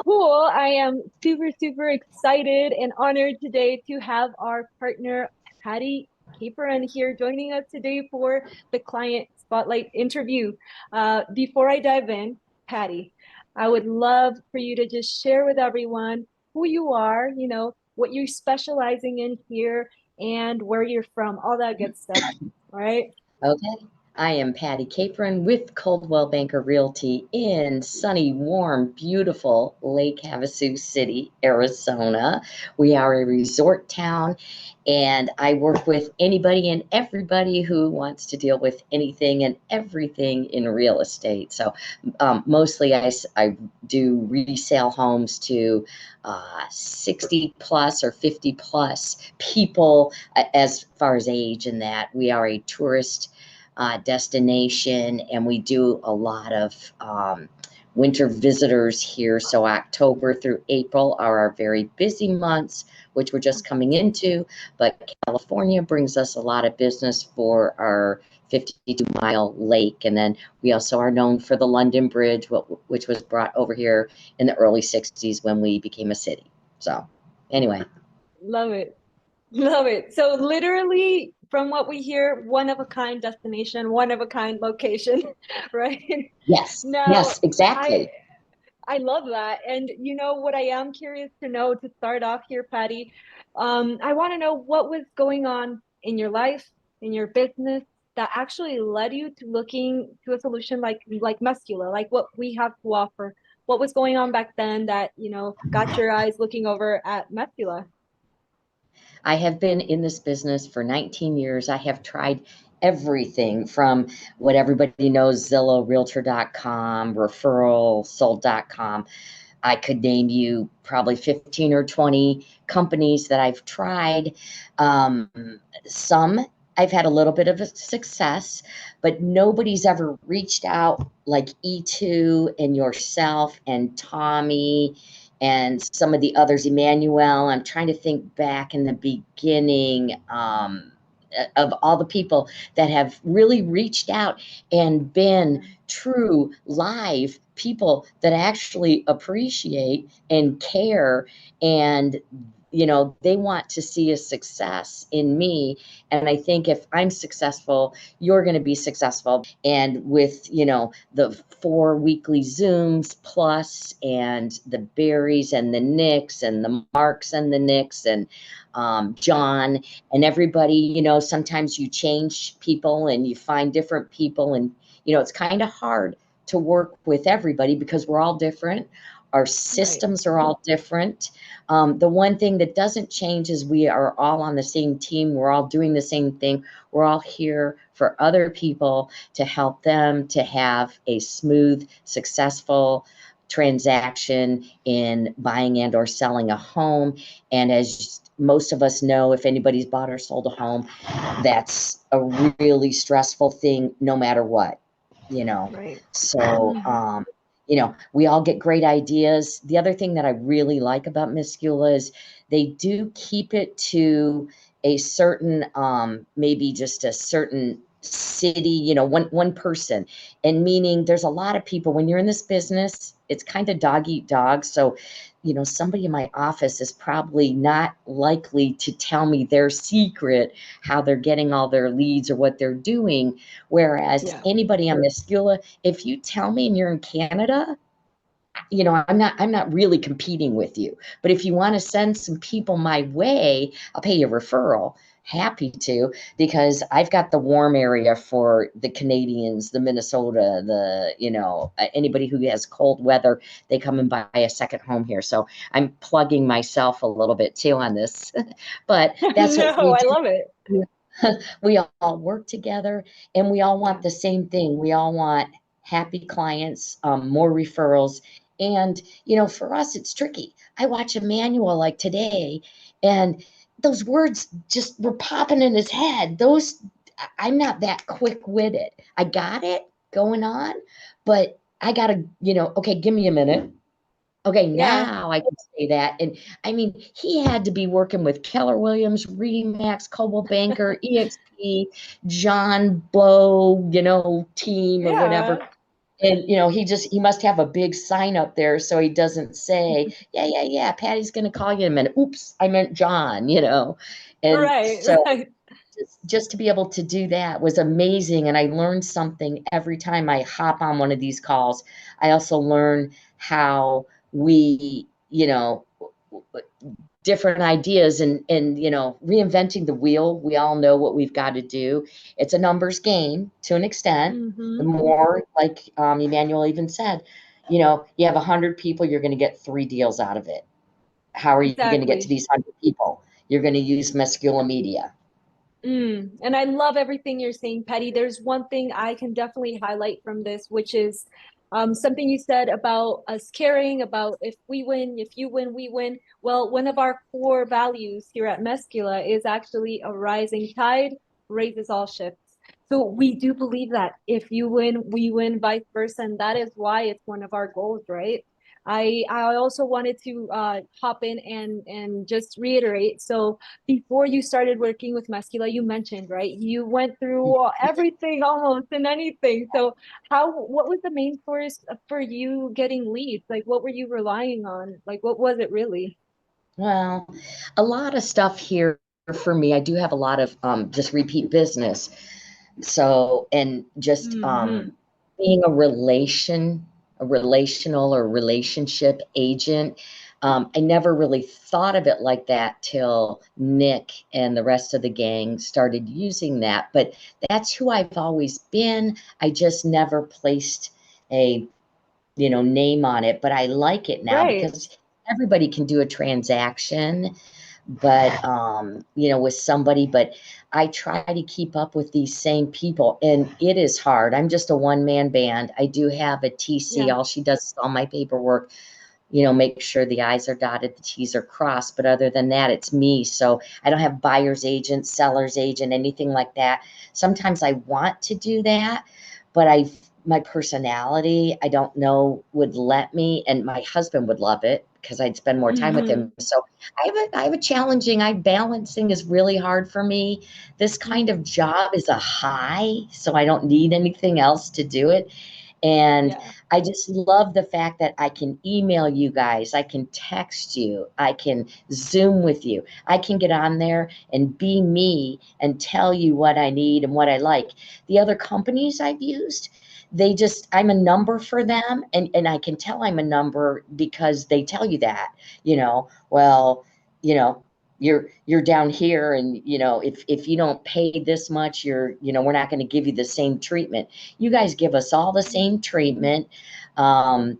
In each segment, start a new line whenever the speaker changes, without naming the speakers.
Cool. I am super, super excited and honored today to have our partner, Patty Caperon, here joining us today for the client spotlight interview. Before I dive in, Patty, I would love for you to just share with everyone who you are, what you're specializing in here and where you're from, all that good stuff. All right.
Okay. I am Patty Caperon with Coldwell Banker Realty in sunny, warm, beautiful Lake Havasu City, Arizona. We are a resort town, and I work with anybody and everybody who wants to deal with anything and everything in real estate. So, mostly I do resale homes to 60 plus or 50 plus people as far as age, and that we are a tourist destination, and we do a lot of winter visitors here. So October through April are our very busy months, which we're just coming into, but California brings us a lot of business for our 52-mile lake. And then we also are known for the London Bridge, which was brought over here in the early 60s when we became a city. So anyway.
Love it. Love it. So literally, from what we hear, one of a kind destination, one of a kind location, right?
Yes,
Now,
yes,
I
exactly.
I love that. And you know what I am curious to know to start off here, Patty? I want to know what was going on in your life, in your business that actually led you to looking to a solution like Meskula, like what we have to offer. What was going on back then that, got your eyes looking over at Meskula?
I have been in this business for 19 years. I have tried everything from what everybody knows, Zillow, Realtor.com, referral, sold.com. I could name you probably 15 or 20 companies that I've tried. Um, some I've had a little bit of a success, but nobody's ever reached out like E2 and yourself and Tommy and some of the others, Emmanuel. I'm trying to think back in the beginning of all the people that have really reached out and been true live people that actually appreciate and care, and they want to see a success in me. And I think if I'm successful, you're going to be successful. And with the 4 weekly Zooms plus, and the Barrys and the Nicks and the Marks and the Nicks and John and everybody, sometimes you change people and you find different people, and it's kind of hard to work with everybody because we're all different. Our
Right.
systems are all different. The one thing that doesn't change is we are all on the same team. We're all doing the same thing. We're all here for other people to help them to have a smooth, successful transaction in buying and or selling a home. And as most of us know, if anybody's bought or sold a home, that's a really stressful thing no matter what, you know.
Right.
So,
Mhm.
we all get great ideas. The other thing that I really like about Meskula is they do keep it to a certain, maybe just a certain city, one person. And meaning there's a lot of people when you're in this business, it's kind of dog eat dog. So, somebody in my office is probably not likely to tell me their secret, how they're getting all their leads or what they're doing. Whereas
Yeah.
anybody on Meskula, if you tell me and you're in Canada, I'm not really competing with you. But if you want to send some people my way, I'll pay you a referral. Happy to, because I've got the warm area for the Canadians, the Minnesota, anybody who has cold weather, they come and buy a second home here. So I'm plugging myself a little bit too on this, but that's what
No,
we
I
do.
love it.
We all work together, and we all want
Yeah.
the same thing. We all want happy clients, more referrals. And, for us, it's tricky. I watch a manual like today, and those words just were popping in his head. I'm not that quick witted. I got it going on, but I got to, okay, give me a minute. Okay,
Yeah.
now I can say that. And I mean, he had to be working with Keller Williams, Remax, Coldwell Banker, EXP, John Blow, team or whatever.
Yeah.
And, he must have a big sign up there so he doesn't say, yeah, yeah, yeah, Patty's going to call you in a minute. Oops, I meant John. And
Right,
so
right.
just to be able to do that was amazing. And I learned something every time I hop on one of these calls. I also learn how we, different ideas and reinventing the wheel. We all know what we've got to do. It's a numbers game to an extent. The
Hmm.
more, like Emmanuel even said, you have 100 people, you're going to get 3 deals out of it. How are you going to get to
Exactly.
these 100 people? You're going to use Meskula Media.
And I love everything you're saying, Patty. There's one thing I can definitely highlight from this, which is something you said about us caring about if we win, if you win, we win. Well, one of our core values here at Meskula is actually a rising tide raises all ships. So we do believe that if you win, we win, vice versa, and that is why it's one of our goals, right? I also wanted to hop in and just reiterate. So before you started working with Meskula, you mentioned, right? You went through everything almost and anything. So what was the main source for you getting leads? Like, what were you relying on? Like, what was it really?
Well, a lot of stuff here for me. I do have a lot of just repeat business. So, and just
Hmm.
being a relational or relationship agent. I never really thought of it like that till Nick and the rest of the gang started using that. But that's who I've always been. I just never placed a name on it, but I like it now
Right.
because everybody can do a transaction, but with somebody, but I try to keep up with these same people, and it is hard. I'm just a one-man band. I do have a TC.
Yeah.
All she does is all my paperwork, make sure the I's are dotted, the T's are crossed. But other than that, it's me. So I don't have buyer's agent, seller's agent, anything like that. Sometimes I want to do that, but my personality, I don't know, would let me, and my husband would love it because I'd spend more time with
Hmm.
him. So I have a challenging, balancing is really hard for me. This kind of job is a high, so I don't need anything else to do it. And
Yeah.
I just love the fact that I can email you guys, I can text you, I can Zoom with you, I can get on there and be me and tell you what I need and what I like. The other companies I've used, I'm a number for them, and I can tell I'm a number because they tell you that, well, you know, you're down here, and if you don't pay this much, we're not going to give you the same treatment. You guys give us all the same treatment. Yeah,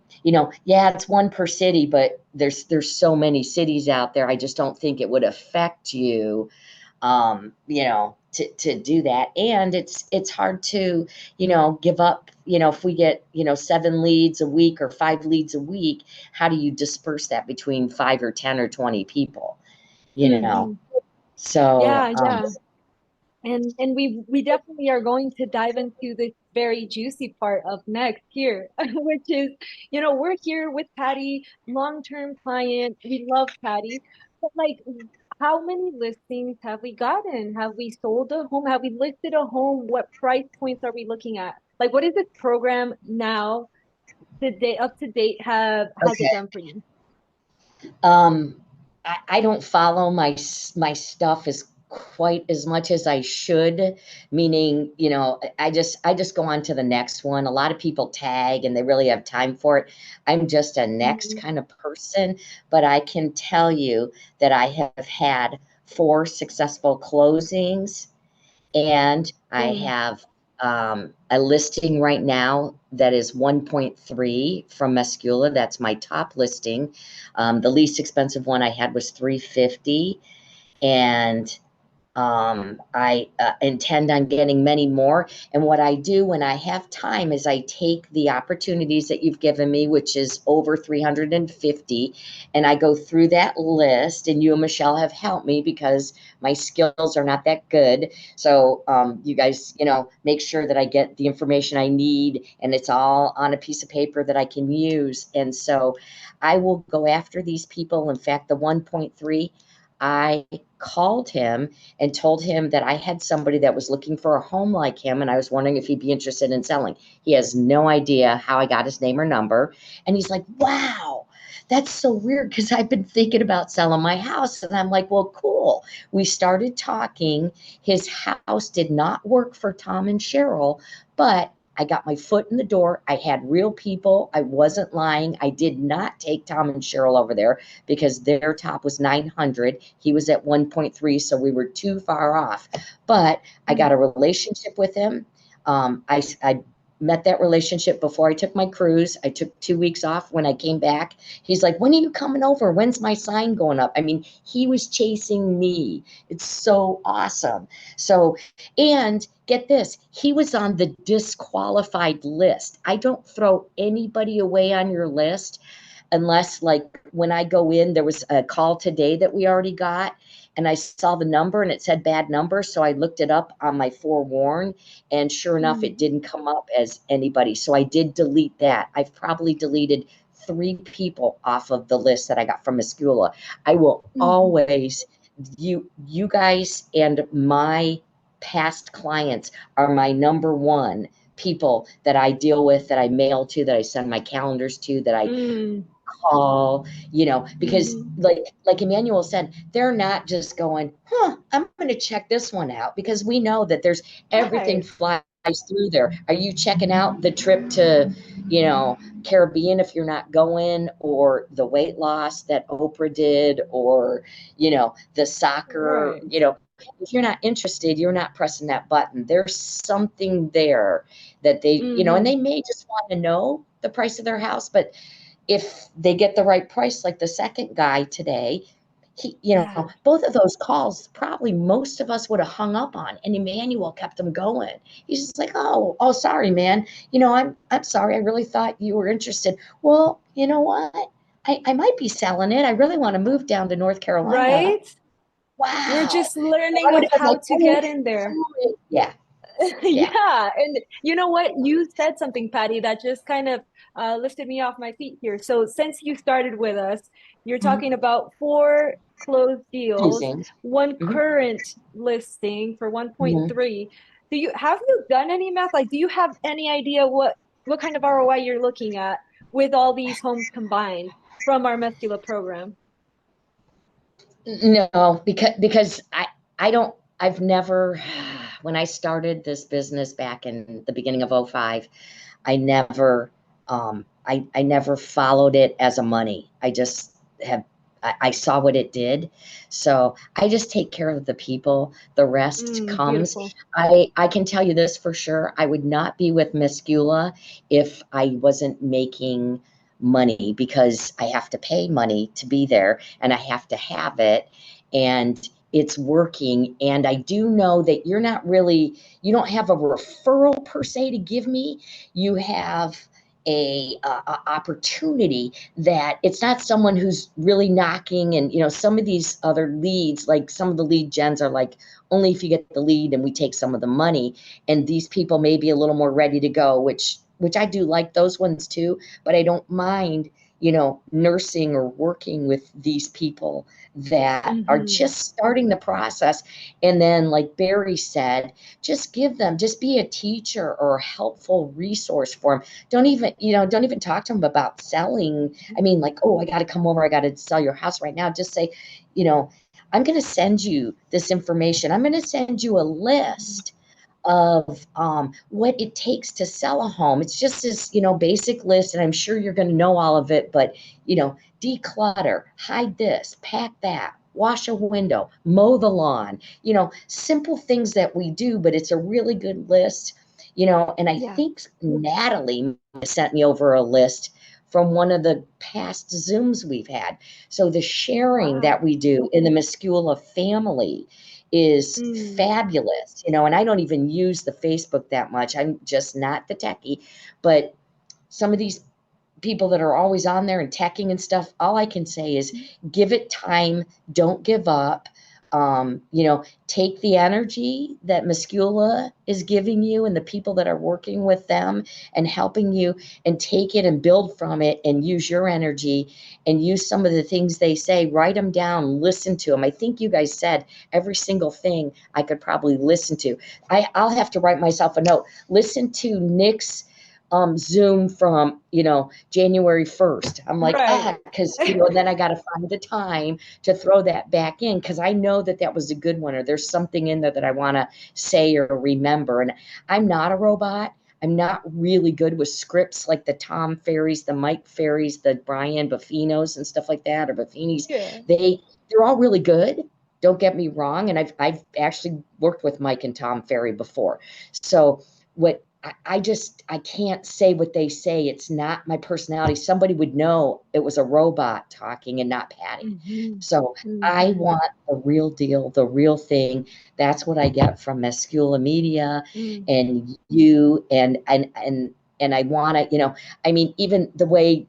it's one per city, but there's so many cities out there. I just don't think it would affect you, to do that. And it's hard to, give up, if we get, 7 leads a week or 5 leads a week, how do you disperse that between 5 or 10 or 20 people, you know?
Hmm.
So,
Yeah, yeah. And we definitely are going to dive into this very juicy part of next here, which is, we're here with Patty, long-term client. We love Patty. But like, how many listings have we gotten? Have we sold a home? Have we listed a home? What price points are we looking at? Like, what is this program now up to date has it
okay.
done for you?
Um, I don't follow my stuff as quite as much as I should, meaning, I just go on to the next one. A lot of people tag and they really have time for it. I'm just a next
Mhm.
kind of person, but I can tell you that I have had 4 successful closings, and I
Boom.
have a listing right now that is 1.3 from Meskula. That's my top listing. The least expensive one I had was 350, and I intend on getting many more. And what I do when I have time is I take the opportunities that you've given me, which is over 350, and I go through that list. And you and Michelle have helped me because my skills are not that good. So you guys, make sure that I get the information I need and it's all on a piece of paper that I can use. And so I will go after these people. In fact, the 1.3, I called him and told him that I had somebody that was looking for a home like him, and I was wondering if he'd be interested in selling. He has no idea how I got his name or number. And he's like, wow, that's so weird because I've been thinking about selling my house. And I'm like, well, cool. We started talking. His house did not work for Tom and Cheryl, but I got my foot in the door. I had real people. I wasn't lying. I did not take Tom and Cheryl over there because their top was 900. He was at 1.3, so we were too far off. But I got a relationship with him. I met that relationship before I took my cruise. I took 2 weeks off. When I came back, he's like, when are you coming over? When's my sign going up? I mean, he was chasing me. It's so awesome. So, and get this, he was on the disqualified list. I don't throw anybody away on your list unless, like, when I go in, there was a call today that we already got, and I saw the number and it said bad number. So I looked it up on my forewarn, and sure enough, it didn't come up as anybody. So I did delete that. I've probably deleted 3 people off of the list that I got from Meskula. I will always, you guys and my past clients are my number one people that I deal with, that I mail to, that I send my calendars to, that I call, because like Emmanuel said, they're not just going, I'm going to check this one out, because we know that there's everything flies through there. Are you checking out the trip to, Caribbean if you're not going, or the weight loss that Oprah did, or, the soccer, if you're not interested, you're not pressing that button. There's something there that they, and they may just want to know the price of their house, but if they get the right price, like the second guy today, he, both of those calls, probably most of us would have hung up on, and Emmanuel kept them going. He's just like, oh, sorry, man. I'm sorry. I really thought you were interested. Well, you know what? I might be selling it. I really want to move down to North Carolina.
Right? We're
Wow.
just learning
I
with
would have been
how
like,
to get in there.
yeah. Yeah.
Yeah. And you know what? You said something, Patty, that just kind of lifted me off my feet here. So since you started with us, you're talking about 4 closed deals,
Closings.
one current listing for 1.3. Have you done any math? Like, do you have any idea what kind of ROI you're looking at with all these homes combined from our Meskula program?
No, because I don't, I've never, when I started this business back in the beginning of '05, I never I never followed it as a money. I just have, I saw what it did. So I just take care of the people. The rest comes.
Beautiful.
I can tell you this for sure. I would not be with Meskula if I wasn't making money, because I have to pay money to be there, and I have to have it, and it's working. And I do know that you don't have a referral per se to give me. You have a opportunity, that it's not someone who's really knocking. And some of these other leads, like some of the lead gens are like, only if you get the lead and we take some of the money. And these people may be a little more ready to go, which I do like those ones too, but I don't mind, nursing or working with these people that are just starting the process. And then, like Barry said, just be a teacher or a helpful resource for them. Don't even talk to them about selling. I mean, like, oh, I got to come over, I got to sell your house right now. Just say, I'm going to send you this information. I'm going to send you a list of what it takes to sell a home. It's just this, basic list, and I'm sure you're going to know all of it, but, declutter, hide this, pack that, wash a window, mow the lawn, simple things that we do, but it's a really good list, and I think Natalie sent me over a list from one of the past Zooms we've had. So the sharing that we do in the Meskula family is fabulous, and I don't even use the Facebook that much. I'm just not the techie, but some of these people that are always on there and teching and stuff, all I can say is give it time, don't give up. take the energy that Meskula is giving you and the people that are working with them and helping you, and take it and build from it and use your energy and use some of the things they say, write them down, listen to them. I think you guys said every single thing I could probably listen to. I'll have to write myself a note. Listen to Nick's Zoom from, January 1st. I'm like,
Right.
because, then I got to find the time to throw that back in, because I know that was a good one, or there's something in there that I want to say or remember. And I'm not a robot. I'm not really good with scripts like the Tom Ferries, the Mike Ferries, the Brian Buffinos and stuff like that, or Buffinis.
Yeah.
They're all really good. Don't get me wrong. And I've actually worked with Mike and Tom Ferry before. So what I can't say what they say. It's not my personality. Somebody would know it was a robot talking and not Patty.
Mm-hmm.
So I
Mm-hmm.
want the real deal, the real thing. That's what I get from Meskula Media
Mm.
and you and I want to, even the way,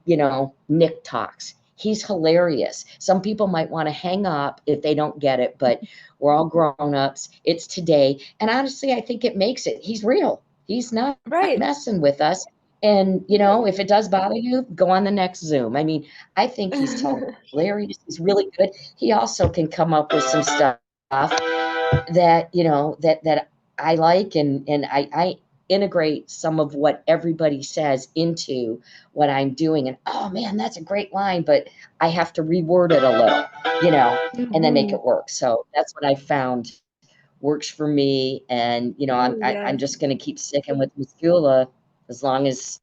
Nick talks. He's hilarious. Some people might want to hang up if they don't get it, but we're all grown-ups. It's today. And honestly, I think it makes it. He's real. He's not
Right.
messing with us. And, if it does bother you, go on the next Zoom. I mean, I think he's hilarious. He's really good. He also can come up with some stuff that, that I like, and I integrate some of what everybody says into what I'm doing. And, oh man, that's a great line, but I have to reword it a little, and then make
Mm-hmm.
it work. So that's what I found works for me. And,
Oh,
I'm
yes.
just going to keep sticking with Meskula as long as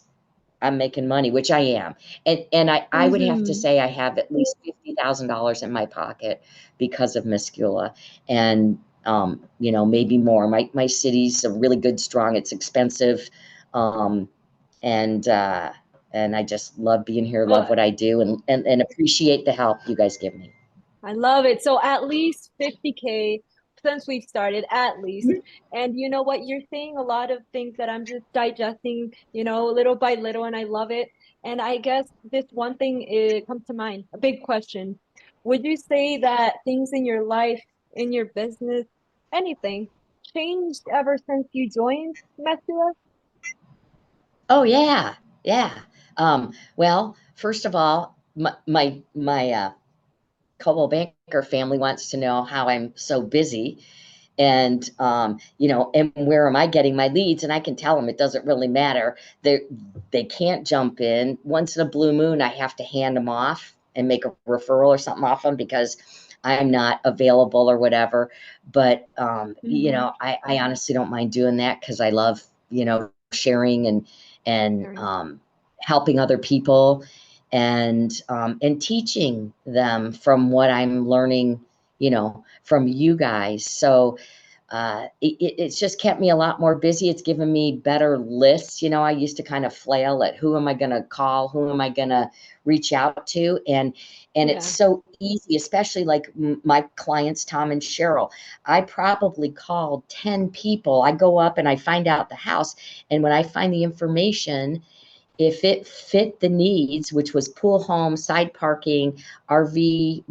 I'm making money, which I am. And I would have to
Mm-hmm.
say I have at least $50,000 in my pocket because of Meskula. And, maybe more. My city's a really good, strong, it's expensive. Um, and, uh, and I just love being here, love
Well,
what I do, and appreciate the help you guys give me.
I love it. So at least 50K since we've started, at least. And you know what? You're saying a lot of things that I'm just digesting, little by little, and I love it. And I guess this one thing it comes to mind, a big question. Would you say that things in your life, in your business, anything, changed ever since you joined Meskula?
Oh yeah, yeah. Well, first of all, my Coldwell Banker family wants to know how I'm so busy, and and where am I getting my leads? And I can tell them it doesn't really matter. They can't jump in. Once in a blue moon, I have to hand them off and make a referral or something off them because I'm not available or whatever. But
Mm-hmm.
I honestly don't mind doing that because I love sharing and helping other people and teaching them from what I'm learning, from you guys. So it's just kept me a lot more busy. It's given me better lists. I used to kind of flail at who am I going to call, who am I going to reach out to, and it's
Yeah.
so easy, especially like my clients, Tom and Cheryl. I probably called 10 people. I go up and I find out the house, and when I find the information, if it fit the needs, which was pool home, side parking, RV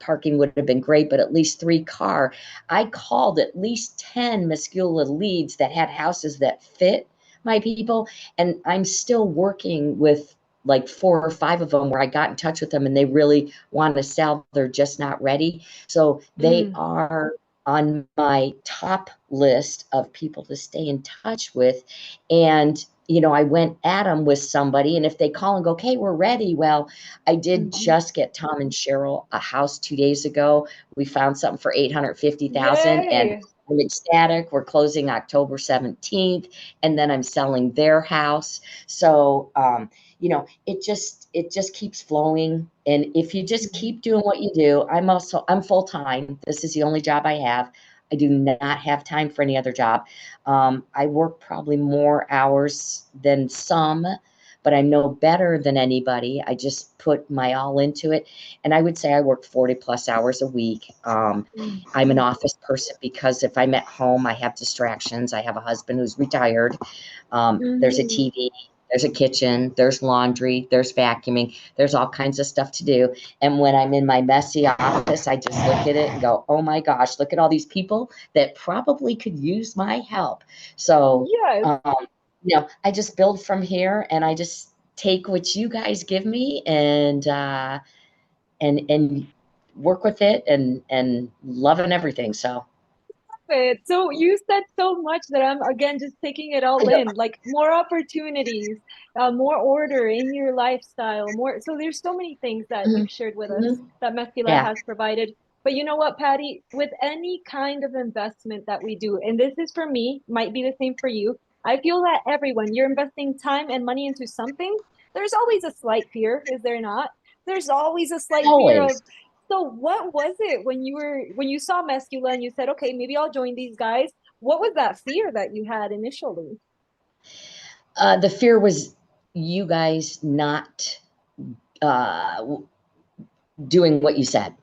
parking would have been great, but at least 3 car. I called at least 10 Meskula leads that had houses that fit my people. And I'm still working with like 4 or 5 of them where I got in touch with them and they really want to sell. They're just not ready. So they
Mm.
are on my top list of people to stay in touch with. And I went at them with somebody, and if they call and go, okay, we're ready. Well, I did
Mm-hmm.
just get Tom and Cheryl a house 2 days ago. We found something for 850,000, and
Yay.
I'm ecstatic. We're closing October 17th, and then I'm selling their house. So, it just keeps flowing. And if you just
Mhm.
keep doing what you do, I'm full time. This is the only job I have. I do not have time for any other job. I work probably more hours than some, but I'm no better than anybody. I just put my all into it. And I would say I work 40 plus hours a week. I'm an
Mhm.
office person because if I'm at home, I have distractions. I have a husband who's retired. There's a
Mhm.
TV, There's a kitchen, there's laundry, there's vacuuming, there's all kinds of stuff to do. And when I'm in my messy office, I just look at it and go, oh my gosh, look at all these people that probably could use my help. So,
Yes.
I just build from here, and I just take what you guys give me and work with it and loving everything. So
It. So you said so much that I'm again just taking it all
I know.
in, like more opportunities, more order in your lifestyle, more. So there's so many things that
Mhm,
you've shared with us
mhm.
that Meskula
Yeah,
has provided. But you know what, Patty? With any kind of investment that we do, and this is for me, might be the same for you. I feel that everyone, you're investing time and money into something, there's always a slight fear, is there not? There's always a slight fear
always.
of, so what was it when you saw Meskula and you said, okay, maybe I'll join these guys? What was that fear that you had initially?
The fear was you guys not uh, doing what you said.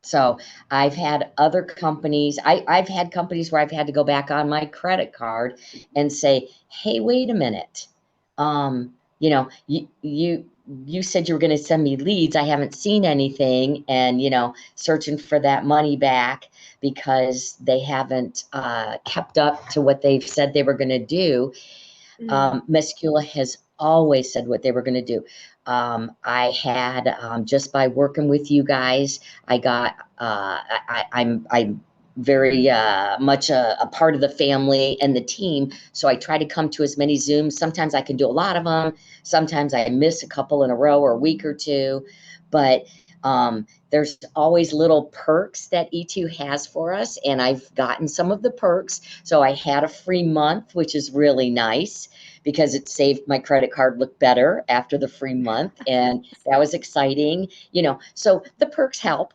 So I've had other companies. I've had companies where I've had to go back on my credit card and say, "Hey, wait a minute. You said you were going to send me leads. I haven't seen anything, and searching for that money back because they haven't kept up to what they've said they were going to do."
Mm.
Meskula has always said what they were going to do. I had just by working with you guys, I got. I'm very much a part of the family and the team. So I try to come to as many Zooms. Sometimes I can do a lot of them. Sometimes I miss a couple in a row or a week or two. But there's always little perks that E2 has for us. And I've gotten some of the perks. So I had a free month, which is really nice because it saved my credit card look better after the free month. And that was exciting. So the perks help,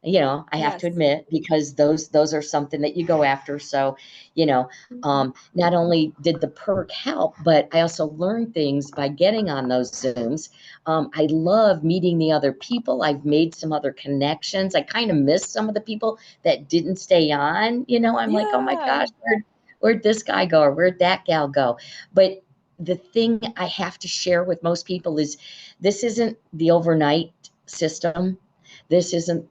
I have to
Yes.
admit, because those are something that you go after. So,
Mhm.
not only did the perk help, but I also learned things by getting on those Zooms. I love meeting the other people. I've made some other connections. I kind of miss some of the people that didn't stay on. I'm like, oh my
Yeah.
gosh, where'd this guy go, or where'd that gal go? But the thing I have to share with most people is this isn't the overnight system. This isn't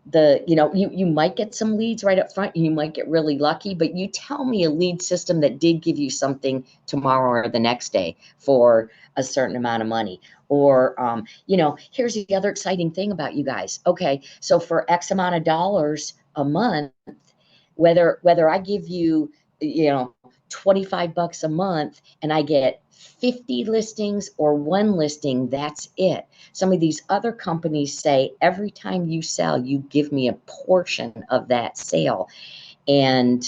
you might get some leads right up front. You might get really lucky, but you tell me a lead system that did give you something tomorrow or the next day for a certain amount of money. Or, here's the other exciting thing about you guys. Okay, so for X amount of dollars a month, whether I give you, 25 bucks a month and I get 50 listings or one listing, that's it. Some of these other companies say every time you sell, you give me a portion of that sale. And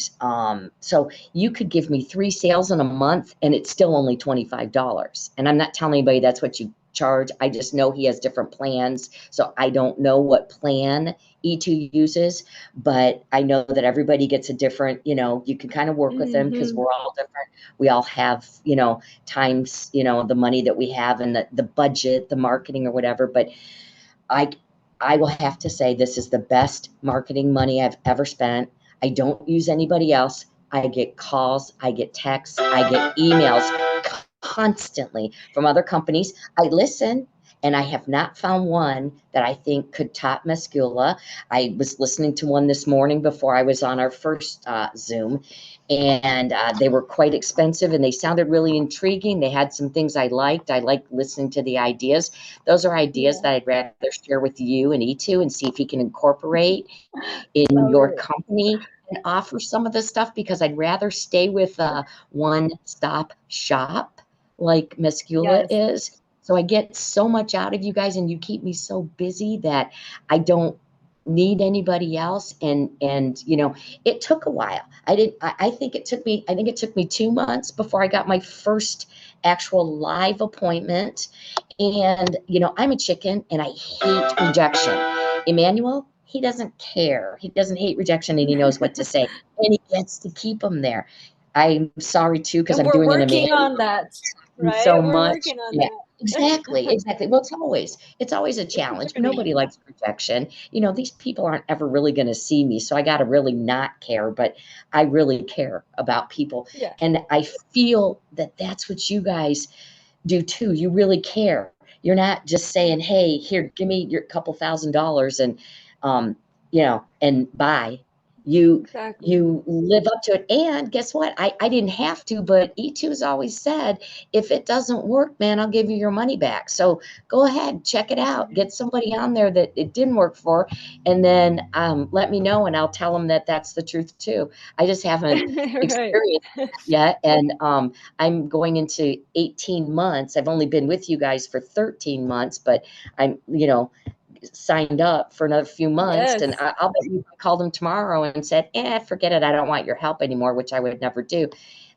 so you could give me 3 sales in a month and it's still only $25. And I'm not telling anybody that's what you charge. I just know he has different plans. So I don't know what plan E2 uses, but I know that everybody gets a different, you can kind of work with them because
Hmm.
we're all different. We all have, times, the money that we have and the budget, the marketing or whatever. But I I will have to say this is the best marketing money I've ever spent. I don't use anybody else. I get calls, I get texts, I get emails constantly from other companies. I listen, and I have not found one that I think could top Meskula. I was listening to one this morning before I was on our first Zoom, and they were quite expensive and they sounded really intriguing. They had some things I liked. I liked listening to the ideas. Those are ideas
Yeah.
that I'd rather share with you and E2 and see if he can incorporate in
Love
your
it.
company and offer some of this stuff, because I'd rather stay with a one-stop shop like Meskula
Yes.
is. So I get so much out of you guys and you keep me so busy that I don't need anybody else. And it took a while. I think it took me 2 months before I got my first actual live appointment. And I'm a chicken and I hate rejection. Emmanuel, he doesn't care. He doesn't hate rejection and he knows what to say. And he gets to keep them there. I'm sorry too, because
And
I'm
we're
doing an
working
Emmanuel
on that, right?
so
We're
much.
working on
Yeah,
that.
exactly. Well, it's always a
It's a
challenge.
journey.
Nobody likes rejection. These people aren't ever really going to see me, so I got to really not care, but I really care about people.
Yeah.
And I feel that that's what you guys do too. You really care. You're not just saying, "Hey, here, give me your couple $1,000 and, um, and buy." You
Exactly.
you live up to it. And guess what? I didn't have to, but E2's always said, if it doesn't work, man, I'll give you your money back. So go ahead, check it out. Get somebody on there that it didn't work for, and then let me know, and I'll tell them that that's the truth too. I just haven't
Right.
experienced that yet, and I'm going into 18 months. I've only been with you guys for 13 months, but I'm, signed up for another few months. And
Yes.
I'll bet you called them tomorrow and said, forget it. I don't want your help anymore, which I would never do.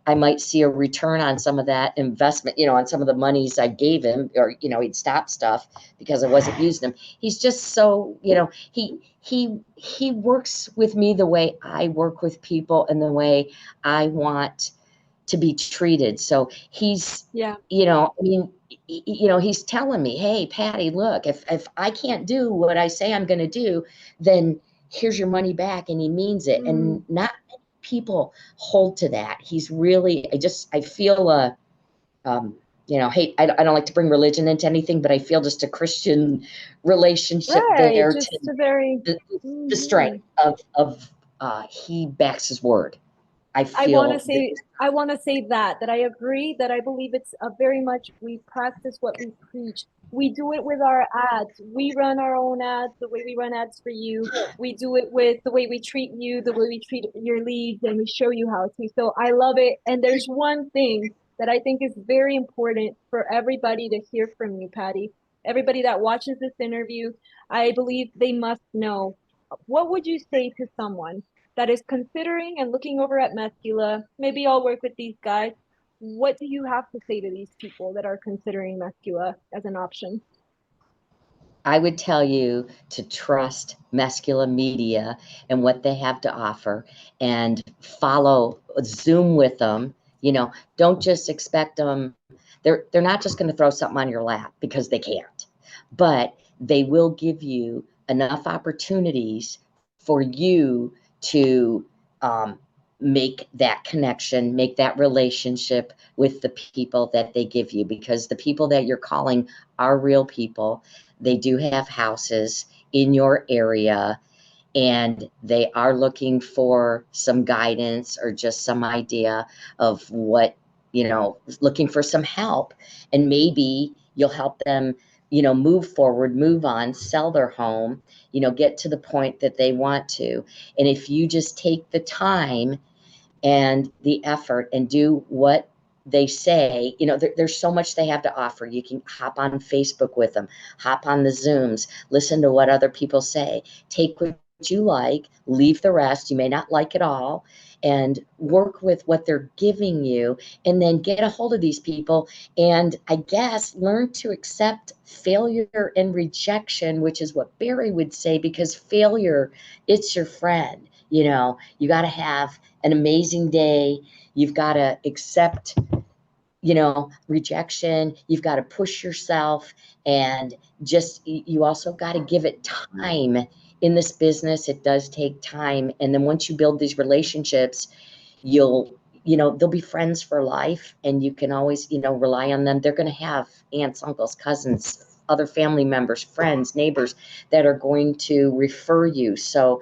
I might see a return on some of that investment, on some of the monies I gave him, or, he'd stop stuff because I wasn't using them. He's just so, he works with me the way I work with people and the way I want to be treated. So he's,
Yeah.
I mean, he's telling me, "Hey, Patty, look, if I can't do what I say I'm going to do, then here's your money back." And he means it.
Mm.
And not many people hold to that. He's really, I feel hey, I don't like to bring religion into anything, but I feel just a Christian relationship
Right.
there, to
Just a very,
the, the
mhm.
strength of he backs his word. I
I want to
feel that.
say I want to say that I agree, that I believe it's a very much we practice what we preach. We do it with our ads. We run our own ads the way we run ads for you. We do it with the way we treat you, the way we treat your leads, and we show you how to. So I love it. And there's one thing that I think is very important for everybody to hear from you, Patty. Everybody that watches this interview, I believe they must know. What would you say to someone that is considering and looking over at Meskula, maybe I'll work with these guys. What do you have to say to these people that are considering Meskula as an option?
I would tell you to trust Meskula Media and what they have to offer, and follow, Zoom with them. Don't just expect them. They're not just going to throw something on your lap, because they can't. But they will give you enough opportunities for you to make that connection, make that relationship with the people that they give you, because the people that you're calling are real people. They do have houses in your area, and they are looking for some guidance or just some idea of what, looking for some help. And maybe you'll help them, move forward, move on, sell their home, get to the point that they want to. And if you just take the time and the effort and do what they say, there's so much they have to offer. You can hop on Facebook with them, hop on the Zooms, listen to what other people say, take what you like, leave the rest. You may not like it all, and work with what they're giving you, and then get a hold of these people. And I guess learn to accept failure and rejection, which is what Barry would say, because failure, it's your friend. You got to have an amazing day. You've got to accept, rejection. You've got to push yourself, and just, you also got to give it time. In this business, it does take time. And then once you build these relationships, you'll, they'll be friends for life, and you can always, rely on them. They're going to have aunts, uncles, cousins, other family members, friends, neighbors that are going to refer you. So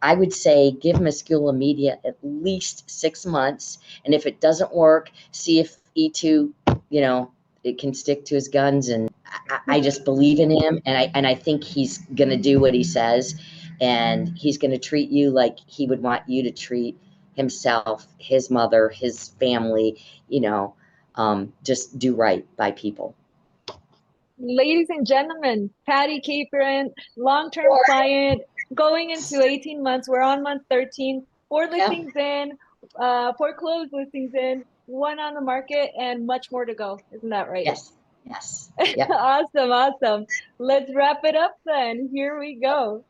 I would say give Meskula Media at least 6 months. And if it doesn't work, see if E2, it can stick to his guns. And I just believe in him. And I think he's going to do what he says. And he's going to treat you like he would want you to treat himself, his mother, his family, just do right by people.
Ladies and gentlemen, Patty Caperon, long-term client, going into 18 months. We're on month 13, four
Yeah.
listings in, four closed listings in, one on the market, and much more to go. Isn't that right?
Yes. Yes. Yep.
Awesome, awesome. Let's wrap it up then. Here we go.